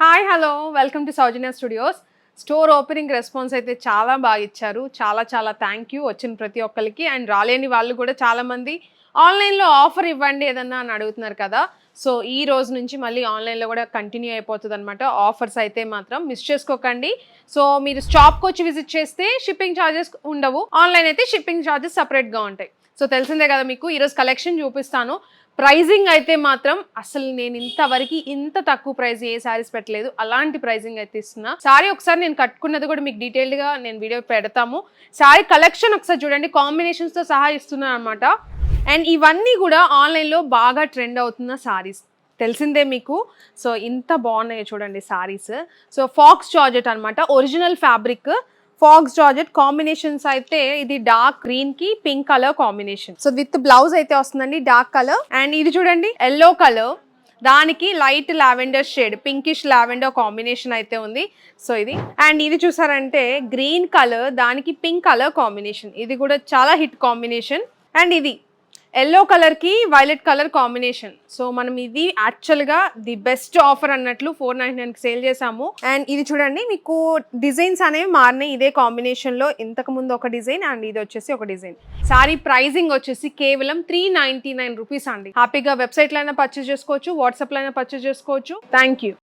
Hi hello welcome to Soujanya studios. Store opening response అయితే చాలా బాగా ఇచ్చారు. చాలా థ్యాంక్ యూ వచ్చిన ప్రతి ఒక్కరికి. అండ్ రాలేని వాళ్ళు కూడా చాలామంది ఆన్లైన్లో ఆఫర్ ఇవ్వండి ఏదన్నా అని అడుగుతున్నారు కదా. సో ఈ రోజు నుంచి మళ్ళీ ఆన్లైన్లో కూడా కంటిన్యూ అయిపోతుంది అనమాట. ఆఫర్స్ అయితే మాత్రం మిస్ చేసుకోకండి. సో మీరు స్టాప్కి వచ్చి విజిట్ చేస్తే షిప్పింగ్ ఛార్జెస్ ఉండవు, ఆన్లైన్ అయితే షిప్పింగ్ ఛార్జెస్ సపరేట్గా ఉంటాయి. సో తెలిసిందే కదా మీకు. ఈరోజు కలెక్షన్ చూపిస్తాను. ప్రైజింగ్ అయితే మాత్రం అసలు నేను ఇంతవరకు ఇంత తక్కువ ప్రైస్ ఏ శారీస్ పెట్టలేదు. అలాంటి ప్రైజింగ్ అయితే ఇస్తున్నా. శారీ ఒకసారి నేను కట్టుకున్నది కూడా మీకు డీటెయిల్డ్గా నేను వీడియో పెడతాము. శారీ కలెక్షన్ ఒకసారి చూడండి, కాంబినేషన్స్తో సహా ఇస్తున్నాను అనమాట. అండ్ ఇవన్నీ కూడా ఆన్లైన్లో బాగా ట్రెండ్ అవుతున్న శారీస్ తెలిసిందే మీకు. సో ఇంత బాగున్నాయి చూడండి శారీస్. సో ఫాక్స్ జార్జెట్ అనమాట, original fabric faux georgette. Combinations అయితే ఇది డార్క్ గ్రీన్ కి pink colour combination. So with blouse అయితే వస్తుందండి డార్క్ కలర్. అండ్ ఇది చూడండి ఎల్లో కలర్, దానికి light lavender shade, pinkish lavender combination అయితే ఉంది. సో ఇది అండ్ ఇది చూసారంటే గ్రీన్ కలర్, దానికి పింక్ కలర్ కాంబినేషన్. ఇది కూడా చాలా హిట్ కాంబినేషన్. అండ్ ఇది ఎల్లో కలర్ కి వైలెట్ కలర్ కాంబినేషన్. సో మనం ఇది యాక్చువల్గా ది బెస్ట్ ఆఫర్ అన్నట్లు 499 కి సేల్ చేసాము. అండ్ ఇది చూడండి మీకు డిజైన్స్ అనేవి మారినాయి ఇదే కాంబినేషన్ లో. ఇంతకు ముందు ఒక డిజైన్ అండ్ ఇది వచ్చేసి ఒక డిజైన్. సారీ ప్రైజింగ్ వచ్చేసి కేవలం 399 రూపీస్ అండి. హ్యాపీగా వెబ్సైట్ లో అయినా పర్చేస్ చేసుకోవచ్చు, వాట్సాప్ లో అయినా పర్చేస్ చేసుకోవచ్చు. Thank you.